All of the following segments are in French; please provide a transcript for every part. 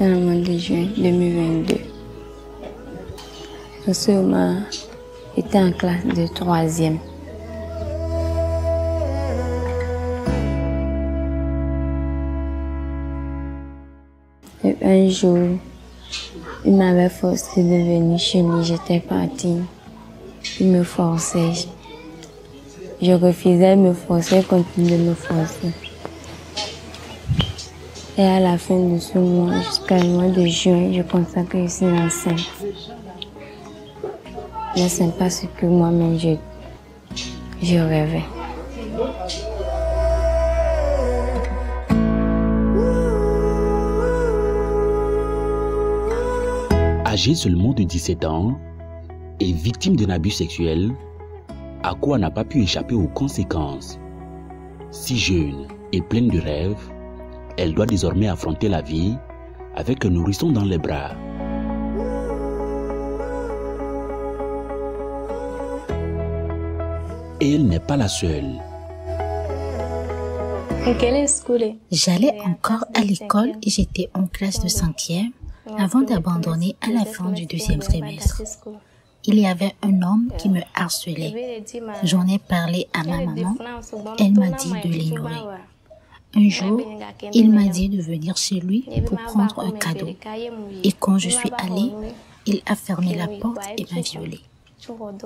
dans le mois de juin 2022. En ce moment, j'étais en classe de 3e. Et un jour, il m'avait forcé de venir chez lui. J'étais partie. Il me forçait. Je refusais, il me forçait, il continuait de me forcer. Et à la fin de ce mois, jusqu'à le mois de juin, je constate que je suis enceinte. Mais ce n'est pas ce que moi-même je rêvais. Âgée seulement de 17 ans et victime d'un abus sexuel, Akua n'a pas pu échapper aux conséquences. Si jeune et pleine de rêves, elle doit désormais affronter la vie avec un nourrisson dans les bras. Et elle n'est pas la seule. J'allais encore à l'école et j'étais en classe de 5e avant d'abandonner à la fin du 2e trimestre. Il y avait un homme qui me harcelait. J'en ai parlé à ma maman. Elle m'a dit de l'ignorer. Un jour, il m'a dit de venir chez lui pour prendre un cadeau. Et quand je suis allée, il a fermé la porte et m'a violée.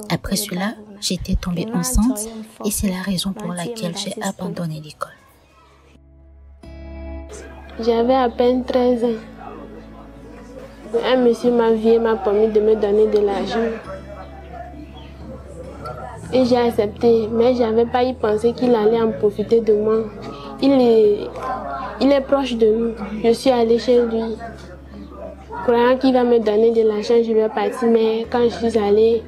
Après cela, j'étais tombée enceinte et c'est la raison pour laquelle j'ai abandonné l'école. J'avais à peine 13 ans. Un monsieur m'a promis de me donner de l'argent. Et j'ai accepté, mais je n'avais pas y pensé qu'il allait en profiter de moi. Il est proche de nous. Je suis allée chez lui. Croyant qu'il va me donner de l'argent, je vais partir. Mais quand je suis allée,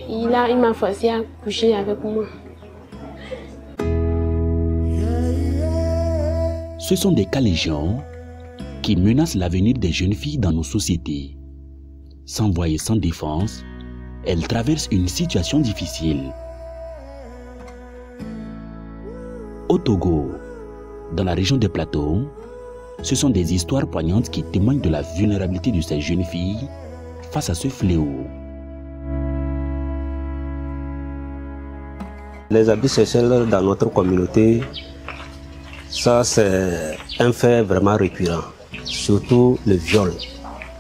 il m'a forcé à coucher avec moi. Ce sont des cas légion qui menacent l'avenir des jeunes filles dans nos sociétés. Sans voix et sans défense, elles traversent une situation difficile. Au Togo, dans la région des plateaux, ce sont des histoires poignantes qui témoignent de la vulnérabilité de ces jeunes filles face à ce fléau. Les abus sexuels dans notre communauté, ça c'est un fait vraiment récurrent. Surtout le viol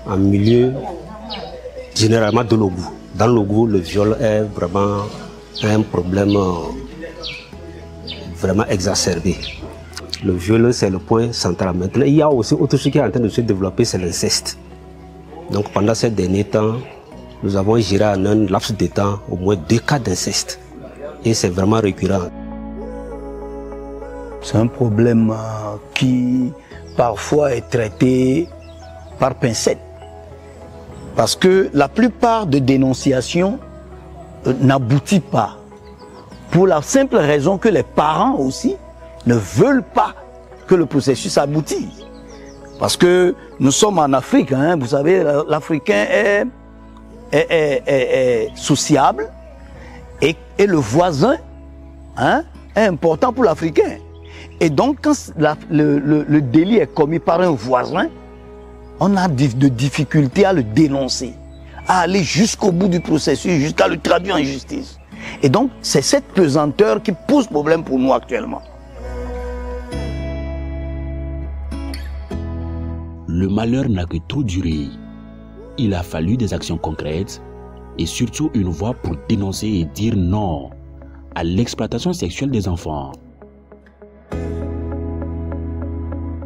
en milieu généralement de l'Ogou. Dans l'Ogou, le viol est vraiment un problème vraiment exacerbé. Le viol, c'est le point central. Maintenant, il y a aussi autre chose qui est en train de se développer, c'est l'inceste. Donc pendant ces derniers temps, nous avons géré en un laps de temps au moins 2 cas d'inceste. Et c'est vraiment récurrent. C'est un problème qui parfois est traité par pincette. Parce que la plupart des dénonciations n'aboutit pas. Pour la simple raison que les parents aussi ne veulent pas que le processus aboutisse. Parce que nous sommes en Afrique, hein, vous savez, l'Africain est sociable et le voisin, hein, est important pour l'Africain. Et donc quand le délit est commis par un voisin, on a de difficultés à le dénoncer, à aller jusqu'au bout du processus, jusqu'à le traduire en justice. Et donc, c'est cette pesanteur qui pose problème pour nous actuellement. Le malheur n'a que trop duré. Il a fallu des actions concrètes et surtout une voix pour dénoncer et dire non à l'exploitation sexuelle des enfants.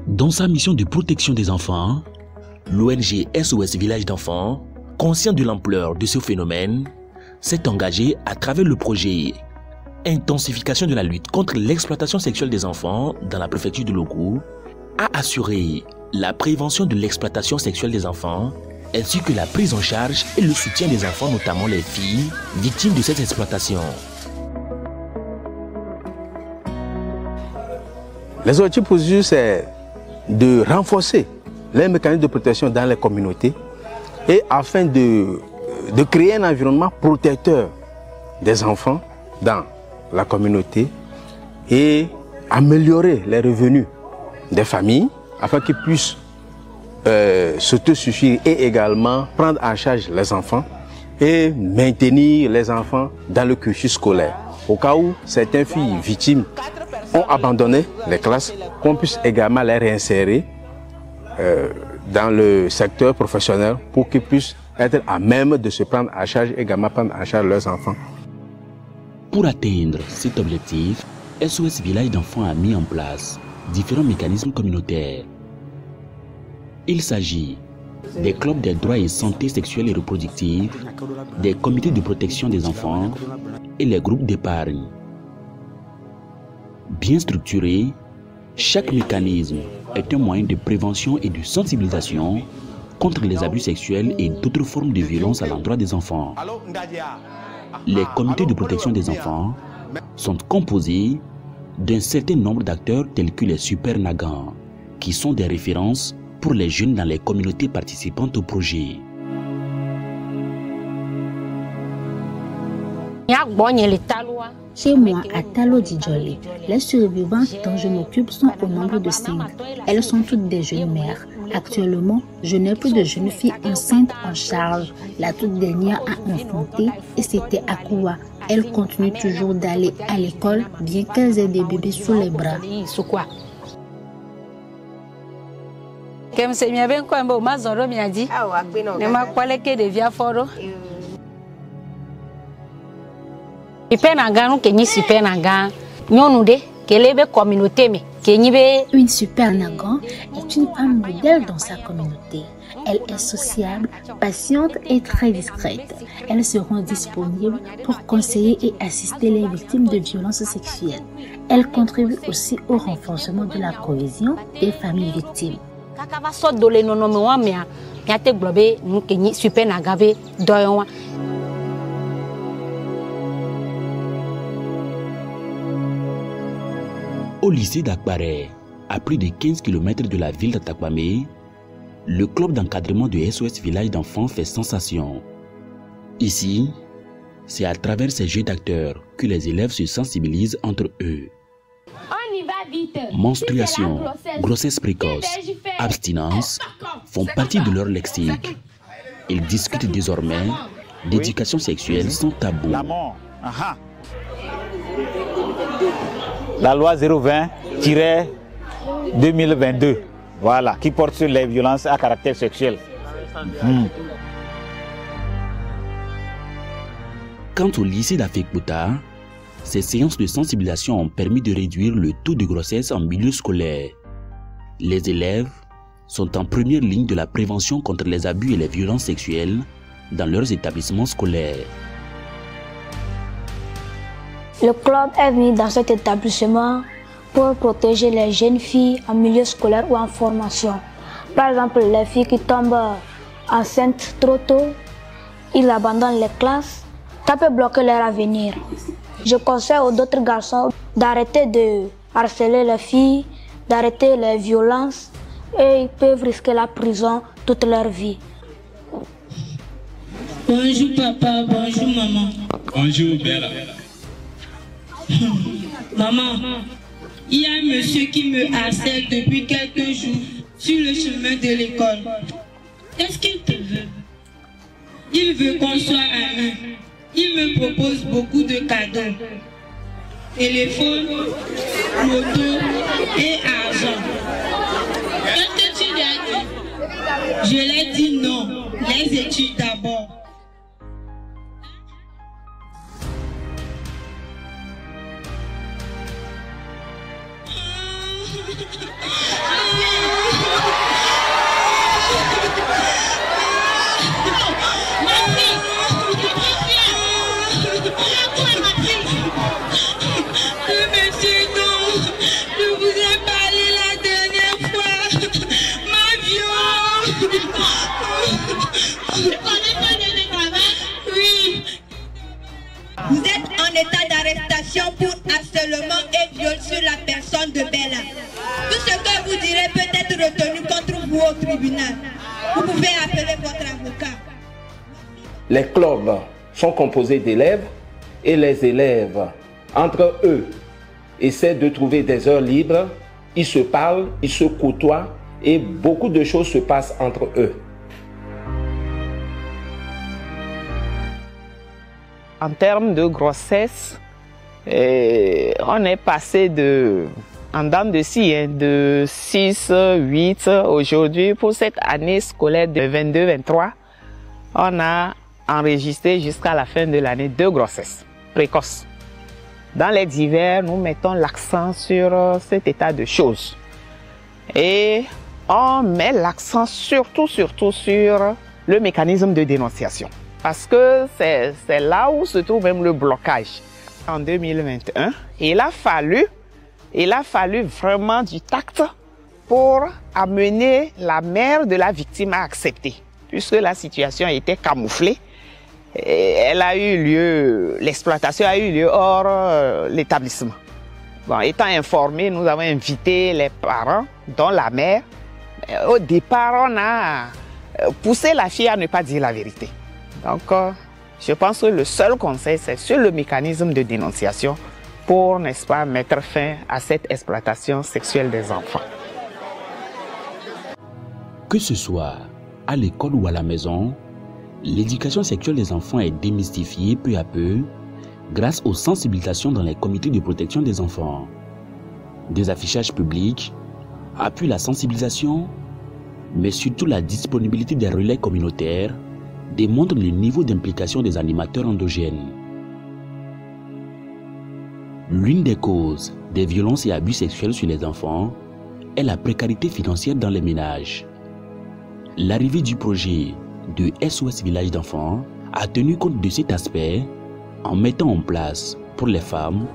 Dans sa mission de protection des enfants, l'ONG SOS Village d'enfants, conscient de l'ampleur de ce phénomène, s'est engagée à travers le projet Intensification de la lutte contre l'exploitation sexuelle des enfants dans la préfecture de l'Ogou, à assurer la prévention de l'exploitation sexuelle des enfants ainsi que la prise en charge et le soutien des enfants, notamment les filles, victimes de cette exploitation. Les objectifs procédures, c'est de renforcer les mécanismes de protection dans les communautés et afin de créer un environnement protecteur des enfants dans la communauté et améliorer les revenus des familles afin qu'ils puissent s'autosuffire et également prendre en charge les enfants et maintenir les enfants dans le cursus scolaire. Au cas où certaines filles victimes ont abandonné les classes, qu'on puisse également les réinsérer dans le secteur professionnel pour qu'ils puissent être à même de se prendre en charge et également prendre en charge leurs enfants. Pour atteindre cet objectif, SOS Village d'enfants a mis en place différents mécanismes communautaires. Il s'agit des clubs des droits et santé sexuelle et reproductive, des comités de protection des enfants et les groupes d'épargne. Bien structuré, chaque mécanisme est un moyen de prévention et de sensibilisation contre les abus sexuels et d'autres formes de violence à l'endroit des enfants. Les comités de protection des enfants sont composés d'un certain nombre d'acteurs tels que les super nagans, qui sont des références pour les jeunes dans les communautés participantes au projet. Chez moi, à Talo Djidjoli, les survivantes dont je m'occupe sont au nombre de 5. Elles sont toutes des jeunes mères. Actuellement, je n'ai plus de jeunes filles enceintes en charge. La toute dernière a enfanté et c'était à Koua. Elle continue toujours d'aller à l'école, bien qu'elles aient des bébés sous les bras. Une super nagan est une femme modèle dans sa communauté. Elle est sociable, patiente et très discrète. Elle se rend disponible pour conseiller et assister les victimes de violences sexuelles. Elle contribue aussi au renforcement de la cohésion des familles victimes. Au lycée d'Akbaré, à plus de 15 km de la ville d'Atakwame, le club d'encadrement de SOS Village d'enfants fait sensation. Ici, c'est à travers ces jeux d'acteurs que les élèves se sensibilisent entre eux. Menstruation, grossesse précoce, abstinence font partie de leur lexique. Ils discutent désormais d'éducation sexuelle sans tabou. La loi 020-2022, voilà, qui porte sur les violences à caractère sexuel. Quant au lycée d'Afekbouta, ces séances de sensibilisation ont permis de réduire le taux de grossesse en milieu scolaire. Les élèves sont en première ligne de la prévention contre les abus et les violences sexuelles dans leurs établissements scolaires. Le club est venu dans cet établissement pour protéger les jeunes filles en milieu scolaire ou en formation. Par exemple, les filles qui tombent enceintes trop tôt, ils abandonnent les classes, ça peut bloquer leur avenir. Je conseille aux autres garçons d'arrêter de harceler les filles, d'arrêter les violences et ils peuvent risquer la prison toute leur vie. Bonjour papa, bonjour maman. Bonjour Bella. Maman, il y a un monsieur qui me harcèle depuis quelques jours sur le chemin de l'école. Qu'est-ce qu'il te veut? Il veut qu'on soit amis. Il me propose beaucoup de cadeaux. Téléphone, moto et argent. Qu'est-ce que tu lui as dit? Je lui ai dit non, les études d'abord. Vous êtes en état d'arrestation pour harcèlement et viol sur la personne de Bella. Tout ce que vous direz peut être retenu contre vous au tribunal. Vous pouvez appeler votre avocat. Les clubs sont composés d'élèves et les élèves, entre eux, essaient de trouver des heures libres. Ils se parlent, ils se côtoient et beaucoup de choses se passent entre eux. En termes de grossesse, on est passé en dents de scie, de 6, 8. Aujourd'hui, pour cette année scolaire de 22-23, on a enregistré jusqu'à la fin de l'année 2 grossesses précoces. Dans les divers, nous mettons l'accent sur cet état de choses. Et on met l'accent surtout sur le mécanisme de dénonciation. Parce que c'est là où se trouve même le blocage. En 2021, il a fallu vraiment du tact pour amener la mère de la victime à accepter. Puisque la situation était camouflée, l'exploitation a eu lieu hors l'établissement. Bon, étant informés, nous avons invité les parents, dont la mère. Au départ, on a poussé la fille à ne pas dire la vérité. Donc, je pense que le seul conseil, c'est sur le mécanisme de dénonciation pour, n'est-ce pas, mettre fin à cette exploitation sexuelle des enfants. Que ce soit à l'école ou à la maison, l'éducation sexuelle des enfants est démystifiée peu à peu grâce aux sensibilisations dans les comités de protection des enfants. Des affichages publics appuient la sensibilisation, mais surtout la disponibilité des relais communautaires démontre le niveau d'implication des animateurs endogènes. L'une des causes des violences et abus sexuels sur les enfants est la précarité financière dans les ménages. L'arrivée du projet de SOS Village d'enfants a tenu compte de cet aspect en mettant en place pour les femmes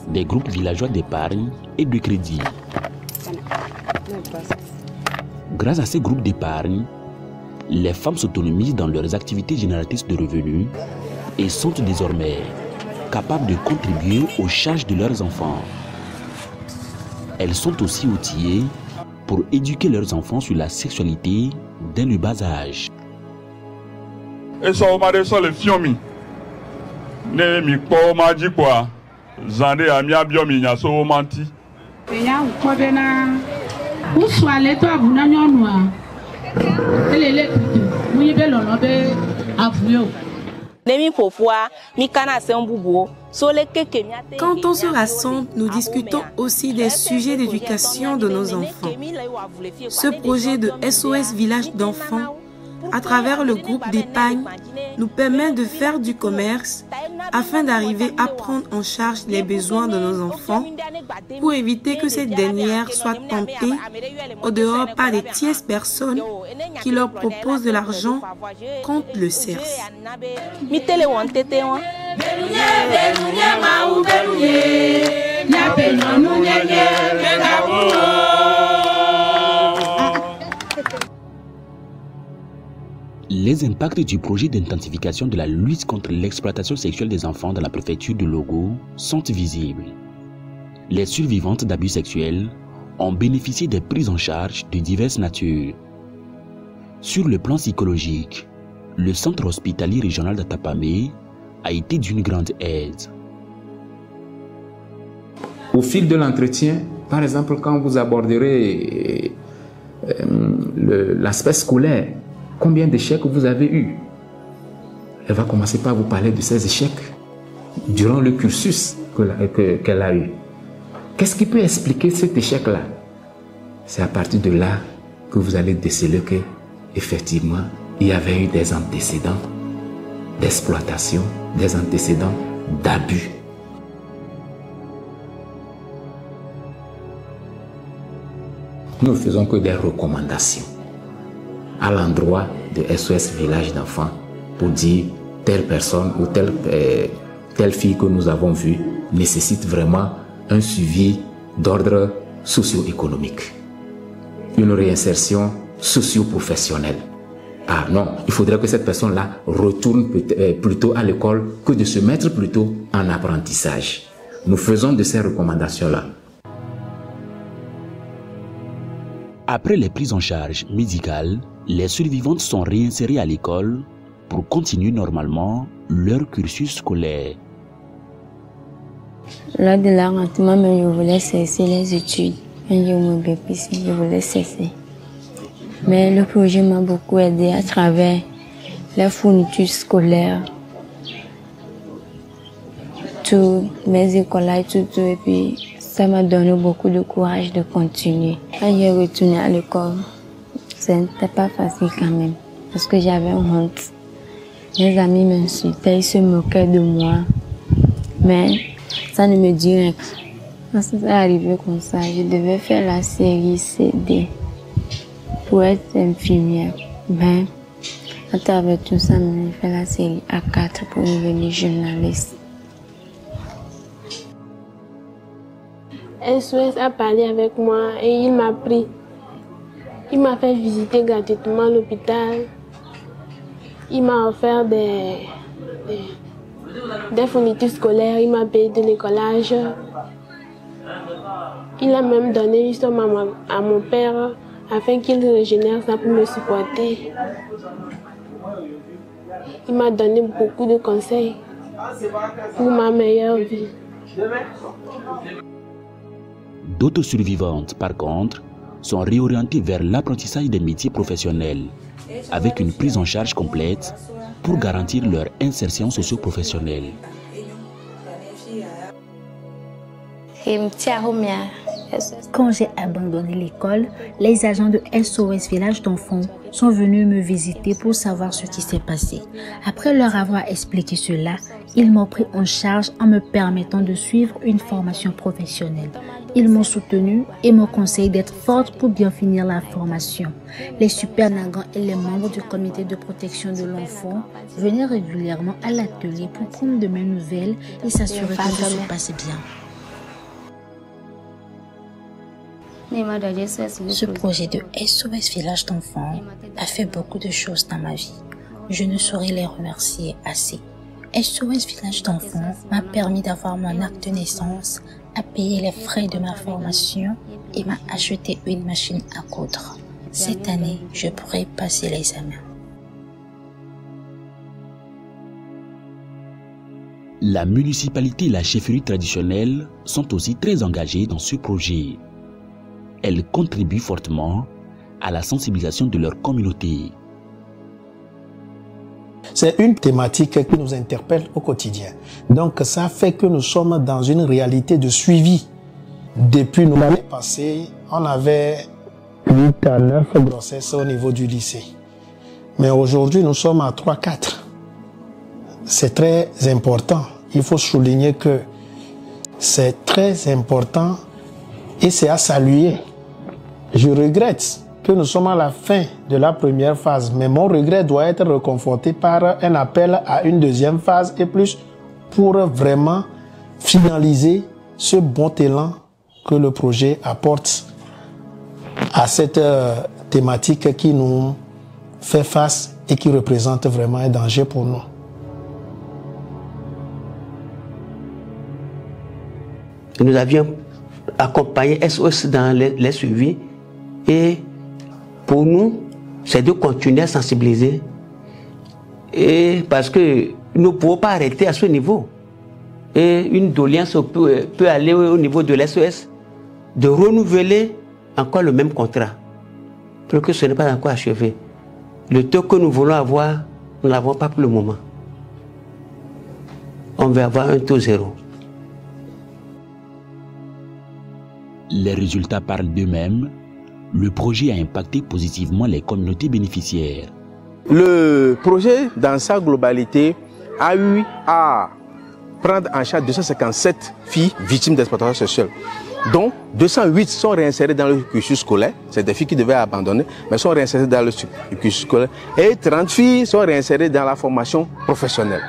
des groupes villageois d'épargne et de crédit. Grâce à ces groupes d'épargne, les femmes s'autonomisent dans leurs activités génératrices de revenus et sont désormais capables de contribuer aux charges de leurs enfants. Elles sont aussi outillées pour éduquer leurs enfants sur la sexualité dès le bas âge. Et ça, on m'a dit ça, le fiomi. Ne mi po ma di quoi. Zande a mi abiomi nya so manti. Ya ko de na. Uswale to abuna nyonwa. Elele mu be lo no be avuyo. Quand on se rassemble, nous discutons aussi des sujets d'éducation de nos enfants. Ce projet de SOS Village d'enfants, à travers le groupe d'épargne, nous permet de faire du commerce afin d'arriver à prendre en charge les besoins de nos enfants pour éviter que ces dernières soient tentées au dehors par des tierces personnes qui leur proposent de l'argent contre le CERS. Les impacts du projet d'intensification de la lutte contre l'exploitation sexuelle des enfants dans la préfecture de Logo sont visibles. Les survivantes d'abus sexuels ont bénéficié des prises en charge de diverses natures. Sur le plan psychologique, le centre hospitalier régional d'Atapamé a été d'une grande aide. Au fil de l'entretien, par exemple, quand vous aborderez l'aspect scolaire, combien d'échecs vous avez eu? Elle va commencer par vous parler de ces échecs durant le cursus qu'elle a eu. Qu'est-ce qui peut expliquer cet échec-là? C'est à partir de là que vous allez déceler que, effectivement, il y avait eu des antécédents d'exploitation, des antécédents d'abus. Nous ne faisons que des recommandations à l'endroit de SOS Village d'enfants pour dire telle personne ou telle fille que nous avons vue nécessite vraiment un suivi d'ordre socio-économique, une réinsertion socio-professionnelle. Ah non, il faudrait que cette personne-là retourne plutôt à l'école que de se mettre plutôt en apprentissage. Nous faisons de ces recommandations-là. Après les prises en charge médicales, les survivantes sont réinsérées à l'école pour continuer normalement leur cursus scolaire. Lors de l'arrêtement, je voulais cesser les études. Quand je me bépissais, je voulais cesser. Mais le projet m'a beaucoup aidé à travers les fournitures scolaires, tout, mes écoles et tout, et puis ça m'a donné beaucoup de courage de continuer. Quand j'ai retourné à l'école, ce n'était pas facile quand même, parce que j'avais honte. Mes amis m'insultaient, ils se moquaient de moi, mais ça ne me dit rien. Quand c'est arrivé comme ça, je devais faire la série CD pour être infirmière. Mais à travers tout ça, j'ai fait la série A4 pour devenir journaliste. SOS a parlé avec moi et il m'a pris. Il m'a fait visiter gratuitement l'hôpital. Il m'a offert des fournitures scolaires, il m'a payé de l'écolage. Il a même donné une somme à mon père afin qu'il régénère ça pour me supporter. Il m'a donné beaucoup de conseils pour ma meilleure vie. D'autres survivantes, par contre, sont réorientées vers l'apprentissage des métiers professionnels, avec une prise en charge complète pour garantir leur insertion socio-professionnelle. Quand j'ai abandonné l'école, les agents de SOS Village d'enfants sont venus me visiter pour savoir ce qui s'est passé. Après leur avoir expliqué cela, ils m'ont pris en charge en me permettant de suivre une formation professionnelle. Ils m'ont soutenu et m'ont conseillé d'être forte pour bien finir la formation. Les super nagants et les membres du comité de protection de l'enfant venaient régulièrement à l'atelier pour prendre de mes nouvelles et s'assurer que tout se passait bien. Ce projet de SOS Village d'enfants a fait beaucoup de choses dans ma vie. Je ne saurais les remercier assez. SOS Village d'enfants m'a permis d'avoir mon acte de naissance, a payé les frais de ma formation et m'a acheté une machine à coudre. Cette année, je pourrai passer l'examen. La municipalité et la chefferie traditionnelle sont aussi très engagées dans ce projet. Elles contribuent fortement à la sensibilisation de leur communauté. C'est une thématique qui nous interpelle au quotidien. Donc ça fait que nous sommes dans une réalité de suivi. Depuis l'année passée, on avait 8 à 9 grossesses au niveau du lycée. Mais aujourd'hui, nous sommes à 3-4. C'est très important. Il faut souligner que c'est très important et c'est à saluer. Je regrette que nous sommes à la fin de la première phase, mais mon regret doit être reconforté par un appel à une deuxième phase et plus pour vraiment finaliser ce bon élan que le projet apporte à cette thématique qui nous fait face et qui représente vraiment un danger pour nous. Nous avions accompagné SOS dans les suivis et pour nous, c'est de continuer à sensibiliser et parce que nous ne pouvons pas arrêter à ce niveau. Et une doléance peut aller au niveau de l'SOS de renouveler encore le même contrat. Parce que ce n'est pas encore achevé. Le taux que nous voulons avoir, nous ne l'avons pas pour le moment. On va avoir un taux zéro. Les résultats parlent d'eux-mêmes. Le projet a impacté positivement les communautés bénéficiaires. Le projet, dans sa globalité, a eu à prendre en charge 257 filles victimes d'exploitation sexuelle, dont 208 sont réinsérées dans le cursus scolaire. C'est des filles qui devaient abandonner, mais sont réinsérées dans le cursus scolaire. Et 30 filles sont réinsérées dans la formation professionnelle.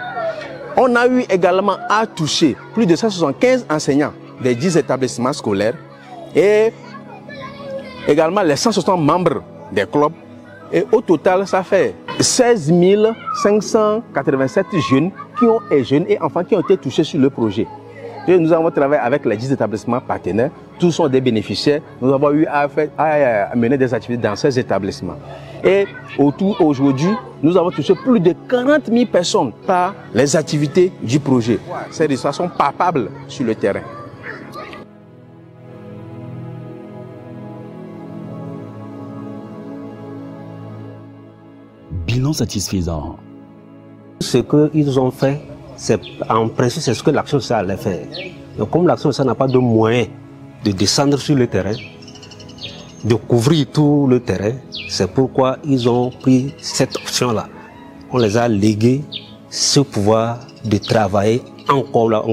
On a eu également à toucher plus de 175 enseignants des 10 établissements scolaires et également les 160 membres des clubs. Et au total, ça fait 16 587 jeunes et enfants qui ont été touchés sur le projet. Et nous avons travaillé avec les 10 établissements partenaires. Tous sont des bénéficiaires. Nous avons eu à mener des activités dans ces établissements. Et autour, aujourd'hui, nous avons touché plus de 40 000 personnes par les activités du projet. Ces résultats sont palpables sur le terrain. bilan satisfaisant. Ce qu'ils ont fait, en principe, c'est ce que l'action sociale allait faire. Donc, comme l'action sociale n'a pas de moyen de descendre sur le terrain, de couvrir tout le terrain, c'est pourquoi ils ont pris cette option-là. On les a légués ce pouvoir de travailler en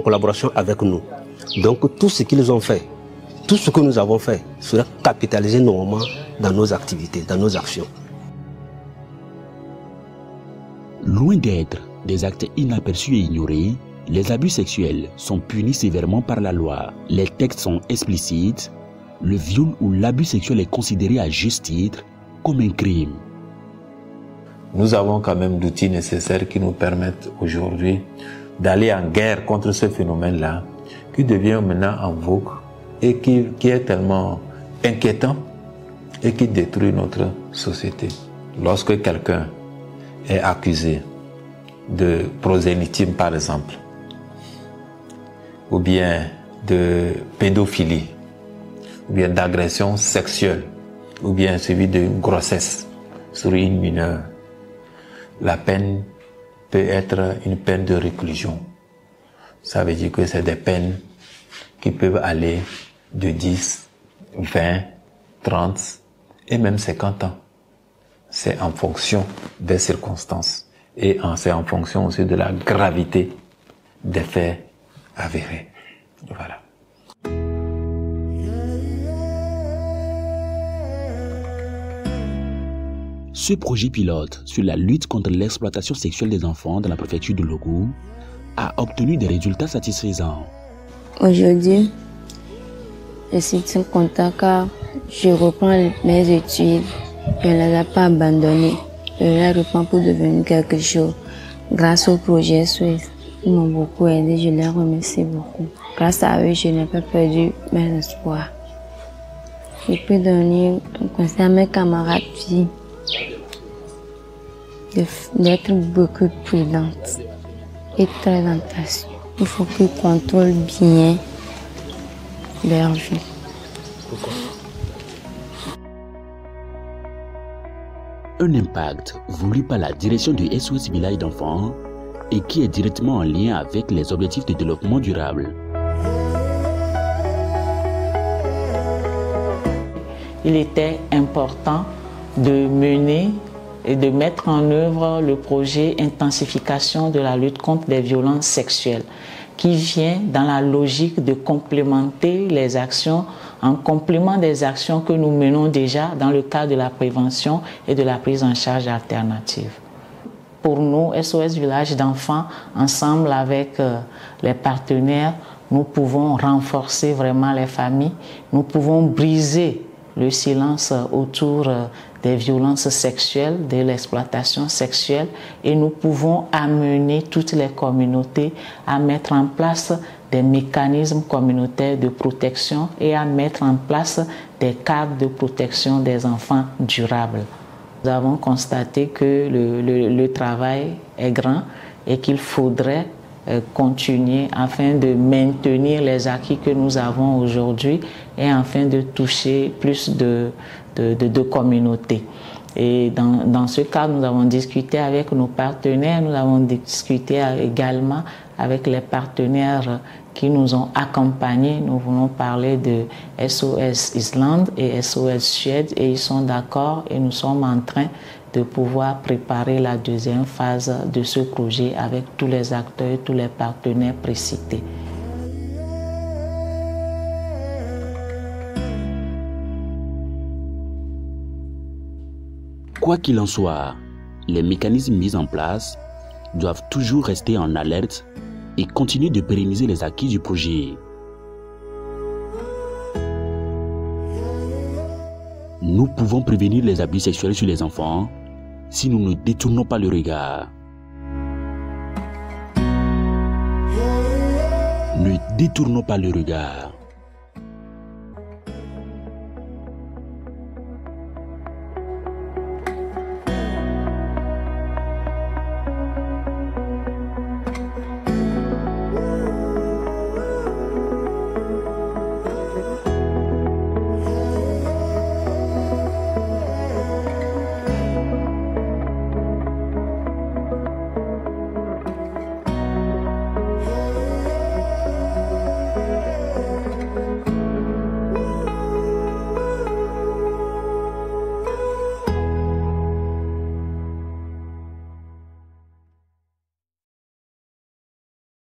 collaboration avec nous. Donc tout ce qu'ils ont fait, tout ce que nous avons fait sera capitalisé normalement dans nos activités, dans nos actions. Loin d'être des actes inaperçus et ignorés, les abus sexuels sont punis sévèrement par la loi. Les textes sont explicites. Le viol ou l'abus sexuel est considéré à juste titre comme un crime. Nous avons quand même d'outils nécessaires qui nous permettent aujourd'hui d'aller en guerre contre ce phénomène-là, qui devient maintenant en vogue et qui est tellement inquiétant et qui détruit notre société. Lorsque quelqu'un est accusé de prosélytisme, par exemple, ou bien de pédophilie, ou bien d'agression sexuelle, ou bien suivi d'une grossesse sur une mineure, la peine peut être une peine de réclusion. Ça veut dire que c'est des peines qui peuvent aller de 10, 20, 30 et même 50 ans. C'est en fonction des circonstances et c'est en fonction aussi de la gravité des faits avérés. Voilà. Ce projet pilote sur la lutte contre l'exploitation sexuelle des enfants dans la préfecture de Logou a obtenu des résultats satisfaisants. Aujourd'hui, je suis très content car je reprends mes études. Je ne les ai pas abandonnées. Je les reprends pour devenir quelque chose. Grâce au projet SOS, ils m'ont beaucoup aidé. Je les remercie beaucoup. Grâce à eux, je n'ai pas perdu mes espoirs. Je peux donner un conseil à mes camarades filles d'être beaucoup prudentes et très attention. Il faut qu'ils contrôlent bien leur vie. Pourquoi? Un impact voulu par la direction du SOS Village d'enfants et qui est directement en lien avec les objectifs de développement durable. Il était important de mener et de mettre en œuvre le projet intensification de la lutte contre les violences sexuelles qui vient dans la logique de complémenter les actions en complément des actions que nous menons déjà dans le cadre de la prévention et de la prise en charge alternative. Pour nous, SOS Village d'enfants, ensemble avec les partenaires, nous pouvons renforcer vraiment les familles, nous pouvons briser le silence autour des violences sexuelles, de l'exploitation sexuelle et nous pouvons amener toutes les communautés à mettre en place des mécanismes communautaires de protection et à mettre en place des cadres de protection des enfants durables. Nous avons constaté que le travail est grand et qu'il faudrait continuer afin de maintenir les acquis que nous avons aujourd'hui et afin de toucher plus de communautés. Et dans ce cadre, nous avons discuté avec nos partenaires, nous avons discuté également avec les partenaires qui nous ont accompagnés. Nous voulons parler de SOS Islande et SOS Suède et ils sont d'accord et nous sommes en train de pouvoir préparer la deuxième phase de ce projet avec tous les acteurs et tous les partenaires précités. Quoi qu'il en soit, les mécanismes mis en place doivent toujours rester en alerte et continuer de pérenniser les acquis du projet. Nous pouvons prévenir les abus sexuels sur les enfants si nous ne détournons pas le regard. Ne détournons pas le regard.